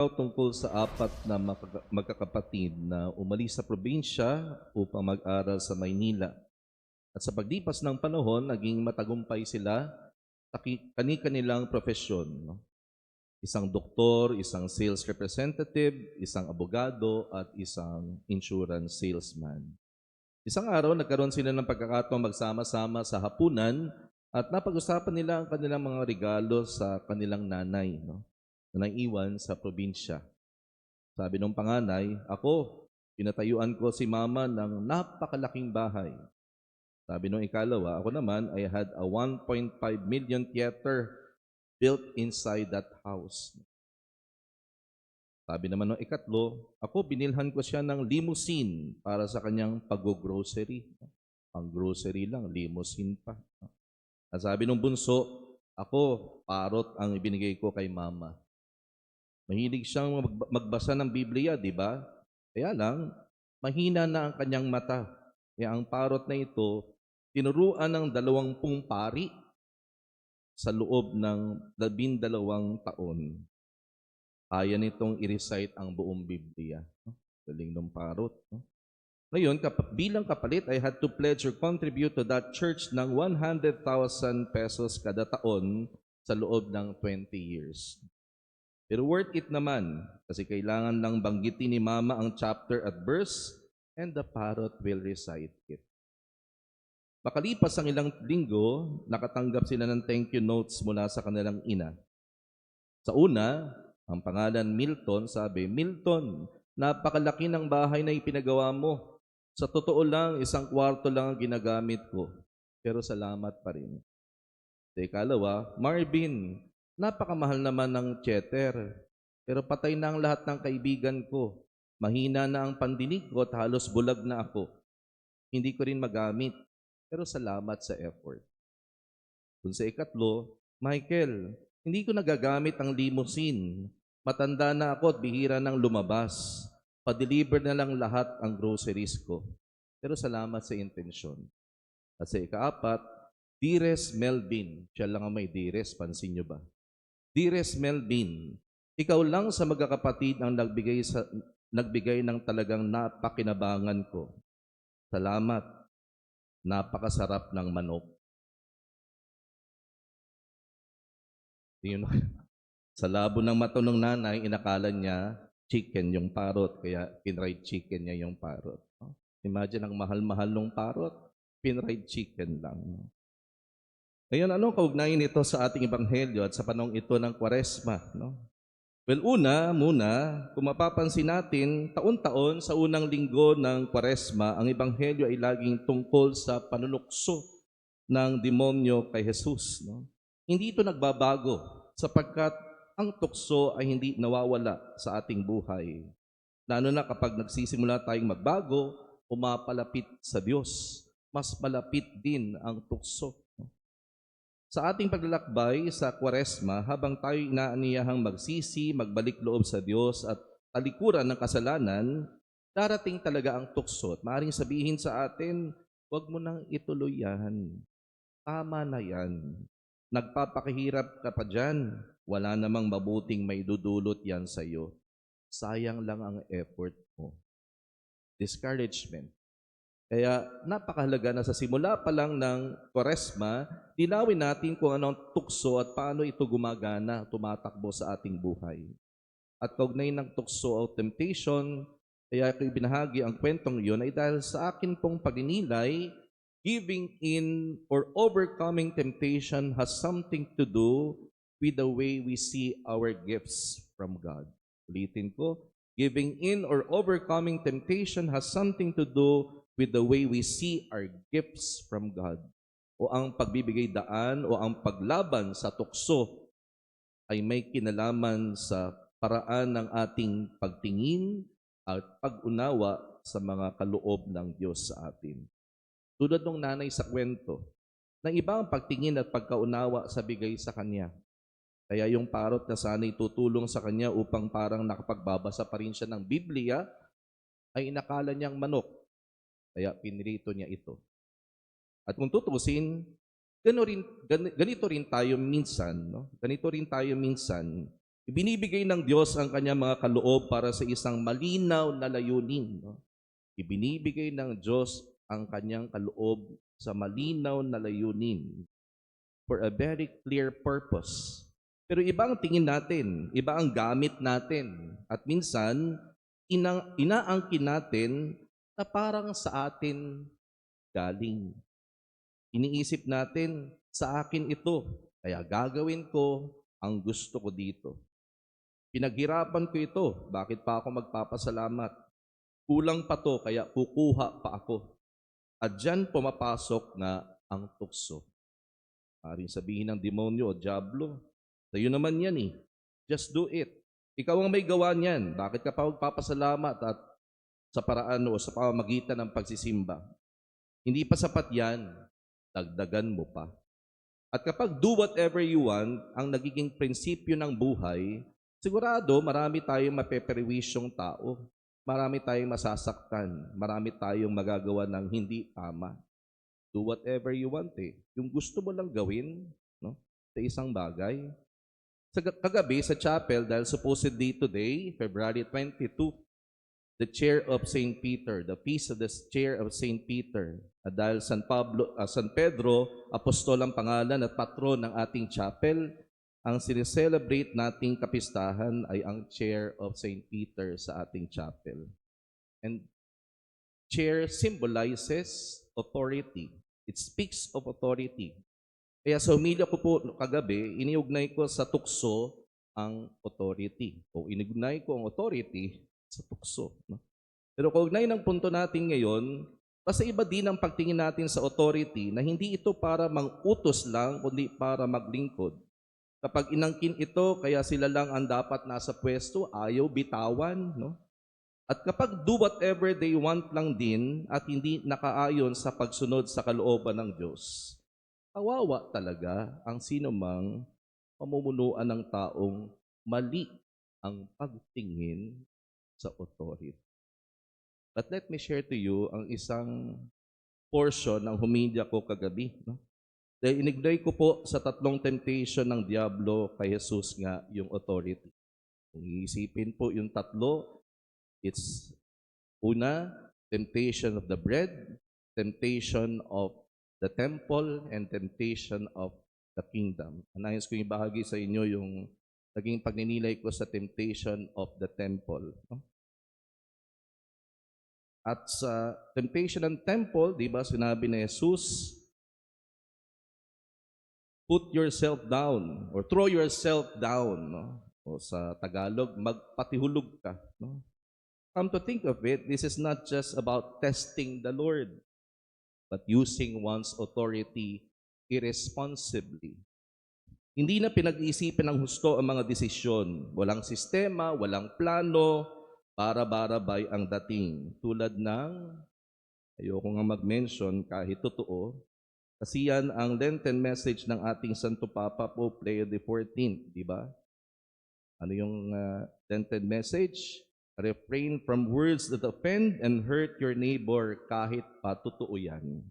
Tungkol sa apat na magkakapatid na umalis sa probinsya upang mag-aral sa Maynila. At sa paglipas ng panahon, naging matagumpay sila sa kani-kanilang profesyon. Isang doktor, isang sales representative, isang abogado, at isang insurance salesman. Isang araw, nagkaroon sila ng pagkakataong magsama-sama sa hapunan at napag-usapan nila ang kanilang mga regalo sa kanilang nanay, na naiwan sa probinsya. Sabi ng panganay, ako, pinatayuan ko si mama ng napakalaking bahay. Sabi ng ikalawa, ako naman, I had a 1.5 million theater built inside that house. Sabi naman ng ikatlo, ako, binilhan ko siya ng limousine para sa kanyang pag-grocery. Ang grocery lang, limousine pa. At sabi ng bunso, ako, parot ang ibinigay ko kay mama. Mahilig siyang magbasa ng Biblia, di ba? Kaya lang, mahina na ang kanyang mata. Kaya ang parot na ito, tinuruan ng 20 pari sa loob ng 12 taon. Kaya nitong i-recite ang buong Biblia. Galing ng parot. Ngayon, bilang kapalit, I had to pledge or contribute to that church ng 100,000 pesos kada taon sa loob ng 20 years. Pero worth it naman kasi kailangan lang banggitin ni mama ang chapter at verse and the parrot will recite it. Makalipas ang ilang linggo, nakatanggap sila ng thank you notes mula sa kanilang ina. Sa una, ang pangalan Milton, sabi, Milton, napakalaki ng bahay na ipinagawa mo. Sa totoo lang, 1 kwarto lang ang ginagamit ko. Pero salamat pa rin. Sa ikalawa, Marvin, napakamahal naman ng cheddar, pero patay na ang lahat ng kaibigan ko. Mahina na ang pandinig ko at halos bulag na ako. Hindi ko rin magamit, pero salamat sa effort. Kung sa ikatlo, Michael, hindi ko nagagamit ang limousine. Matanda na ako at bihira nang lumabas. Pa-deliver na lang lahat ang groceries ko. Pero salamat sa intensyon. At sa ikaapat, Dearest Melvin, siya lang ang may dearest, pansin nyo ba? Dearest Melvin, ikaw lang sa magkakapatid ang nagbigay ng talagang napakinabangan ko. Salamat. Napakasarap ng manok. Sa labo ng mata ng nanay, inakala niya chicken yung parrot, kaya pinried chicken niya yung parrot. Imagine ang mahal-mahal ng parrot, pinried chicken lang. Ngayon, anong kaugnayan nito sa ating ebanghelyo at sa panahong ito ng Kwaresma? Well, muna, kung mapapansin natin, taon-taon sa unang linggo ng Kwaresma, ang ebanghelyo ay laging tungkol sa panunukso ng demonyo kay Jesus. Hindi ito nagbabago sapagkat ang tukso ay hindi nawawala sa ating buhay. Lalo na kapag nagsisimula tayong magbago, pumapalapit sa Diyos. Mas malapit din ang tukso. Sa ating paglalakbay sa Kwaresma, habang tayo inaaniyahang magsisi, magbalik loob sa Diyos at talikuran ng kasalanan, darating talaga ang tukso. At maaaring sabihin sa atin, huwag mo nang ituloy yan. Tama na yan. Nagpapakahirap ka pa dyan. Wala namang mabuting may dudulot yan sa iyo. Sayang lang ang effort mo. Discouragement. Kaya napakahalaga na sa simula pa lang ng Kwaresma, linawin natin kung anong tukso at paano ito gumagana, tumatakbo sa ating buhay. At kaugnay ng tukso o temptation, kaya ko ibinahagi ang kwentong iyon ay dahil sa akin pong pagninilay, giving in or overcoming temptation has something to do with the way we see our gifts from God. Ulitin ko, giving in or overcoming temptation has something to do with the way we see our gifts from God. O ang pagbibigay daan o ang paglaban sa tukso ay may kinalaman sa paraan ng ating pagtingin at pag-unawa sa mga kaloob ng Diyos sa atin. Tulad ng nanay sa kwento, ng iba ang pagtingin at pagkaunawa sa bigay sa kanya. Kaya yung parot na sana'y tutulong sa kanya upang parang nakapagbabasa pa rin siya ng Biblia, ay inakala niyang manok. Kaya pinirito niya ito. At kung tutusin, ganito rin tayo minsan. Ganito rin tayo minsan. Ibinibigay ng Diyos ang kanyang mga kaloob para sa isang malinaw na layunin. No? Ibinibigay ng Diyos ang kanyang kaloob sa malinaw na layunin for a very clear purpose. Pero iba ang tingin natin, iba ang gamit natin. At minsan, inaangkin natin na parang sa atin galing. Iniisip natin, sa akin ito, kaya gagawin ko ang gusto ko dito. Pinaghirapan ko ito, bakit pa ako magpapasalamat? Kulang pa to, kaya kukuha pa ako. At dyan pumapasok na ang tukso. Maring sabihin ng demonyo o diablo, sa'yo naman yan eh. Just do it. Ikaw ang may gawa niyan. Bakit ka pa magpapasalamat at sa paraan o sa pamamagitan ng pagsisimba? Hindi pa sapat yan. Dagdagan mo pa. At kapag do whatever you want, ang nagiging prinsipyo ng buhay, sigurado marami tayong mapeperwisyong tao. Marami tayong masasaktan. Marami tayong magagawa ng hindi tama. Do whatever you want eh. Yung gusto mo lang gawin, no? Sa isang bagay. Kagabi sa chapel, dahil supposedly today, February 22, the chair of St. Peter, the feast of the chair of St. Peter. At dahil San Pedro, apostol ang pangalan at patron ng ating chapel, ang sineselebrate nating kapistahan ay ang chair of St. Peter sa ating chapel. And chair symbolizes authority. It speaks of authority. Kaya sa humilya ko po kagabi, iniugnay ko sa tukso ang authority. O iniugnay ko ang authority sa tukso. No? Pero kaugnay ng punto natin ngayon, kasi iba din ang pagtingin natin sa authority na hindi ito para mang-utos lang, kundi para maglingkod. Kapag inangkin ito, kaya sila lang ang dapat nasa pwesto, ayaw bitawan, no? At kapag do whatever they want lang din at hindi nakaayon sa pagsunod sa kalooban ng Diyos, kawawa talaga ang sinumang pamumunuan ng taong mali ang pagtingin sa authority. But let me share to you ang isang portion ng humilya ko kagabi. No? Dahil inignay ko po sa 3 temptation ng Diablo kay Jesus nga yung authority. Kung iisipin po yung 3, it's una, temptation of the bread, temptation of the temple, and temptation of the kingdom. Nais ko ibahagi sa inyo yung naging pagninilay ko sa temptation of the temple. No? At sa temptation ng temple, di ba sinabi ni Jesus, put yourself down or throw yourself down. No? O sa Tagalog, magpatihulog ka. No? Come to think of it, this is not just about testing the Lord, but using one's authority irresponsibly. Hindi na pinag-iisipan ng husto ang mga desisyon. Walang sistema, walang plano, para-barabay ang dating. Tulad ng, ayoko nga mag-mention kahit totoo, kasi yan ang Lenten message ng ating Santo Papa Pope Leo XIV, di ba? Ano yung Lenten message? Refrain from words that offend and hurt your neighbor kahit pa totoo yan.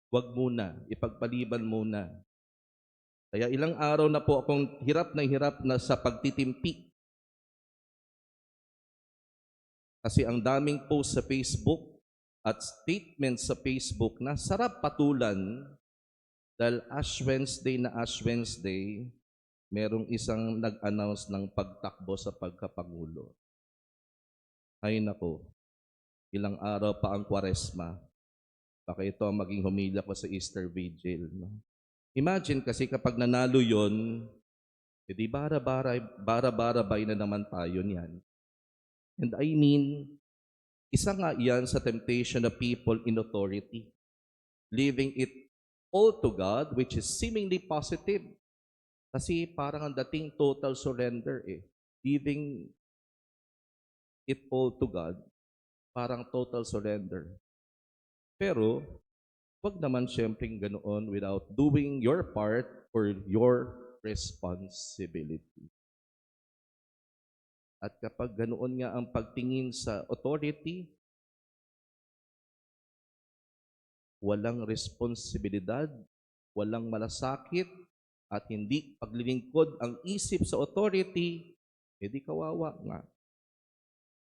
Huwag muna, ipagpaliban muna. Kaya ilang araw na po akong hirap na sa pagtitimpi. Kasi ang daming post sa Facebook at statements sa Facebook na sarap patulan dahil Ash Wednesday, merong isang nag-announce ng pagtakbo sa pagkapangulo. Ay nako, ilang araw pa ang Kwaresma. Baka ito ang maging humilya ko sa Easter Vigil. No? Imagine kasi kapag nanalo yon, edi bara-barabay na naman tayo niyan. And I mean, isa nga yan sa temptation of people in authority. Leaving it all to God, which is seemingly positive. Kasi parang ang dating total surrender eh. Leaving it all to God, parang total surrender. Pero, wag naman siyempre ganoon without doing your part or your responsibility. At kapag ganoon nga ang pagtingin sa authority, walang responsibilidad, walang malasakit, at hindi paglilingkod ang isip sa authority, di kawawa nga.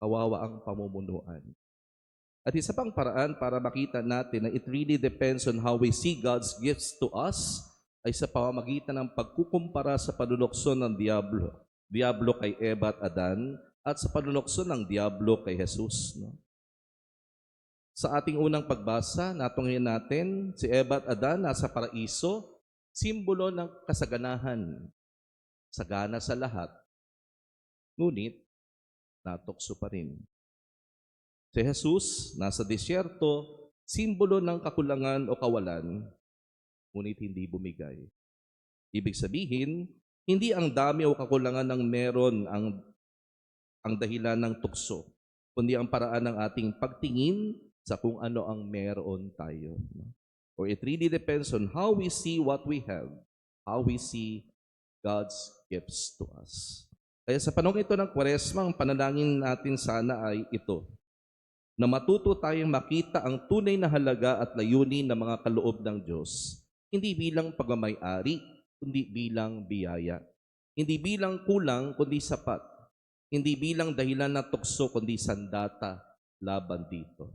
Kawawa ang pamumunuan. At isa pang paraan para makita natin na it really depends on how we see God's gifts to us ay sa pamamagitan ng pagkukumpara sa panunokso ng Diablo kay Eva at Adan at sa panunokso ng Diablo kay Jesus. No? Sa ating unang pagbasa, natungin natin si Eva at Adan nasa paraiso, simbolo ng kasaganahan, sagana sa lahat. Ngunit, natukso pa rin. Si Jesus, nasa disyerto, simbolo ng kakulangan o kawalan, ngunit hindi bumigay. Ibig sabihin, hindi ang dami o kakulangan ng meron ang dahilan ng tukso, kundi ang paraan ng ating pagtingin sa kung ano ang meron tayo. Or it really depends on how we see what we have, how we see God's gifts to us. Kaya sa panahon ito ng Kwaresma, ang panalangin natin sana ay ito, na matuto tayong makita ang tunay na halaga at layunin ng mga kaloob ng Diyos, hindi bilang pagmamay-ari, kundi bilang biyaya. Hindi bilang kulang, kundi sapat. Hindi bilang dahilan na tukso, kundi sandata laban dito.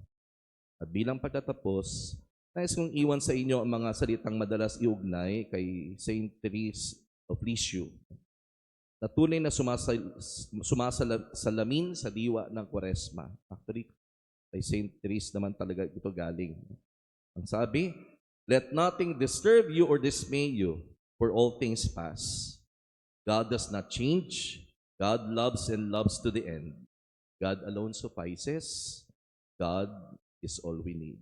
At bilang pagtatapos, nais kong iwan sa inyo ang mga salitang madalas iugnay kay Saint Therese of Lisieux, na tunay na sumasalamin sa diwa ng Kwaresma. Actually, kay Saint Therese naman talaga ito galing. Ang sabi, let nothing disturb you or dismay you, for all things pass. God does not change. God loves and loves to the end. God alone suffices. God is all we need.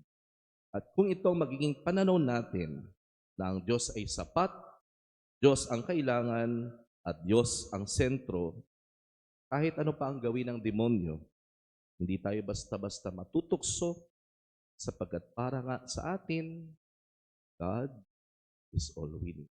At kung ito magiging pananaw natin na ang Diyos ay sapat, Diyos ang kailangan, at Diyos ang sentro, kahit ano pa ang gawin ng demonyo, hindi tayo basta-basta matutukso sapagkat para nga sa atin, God is all we need.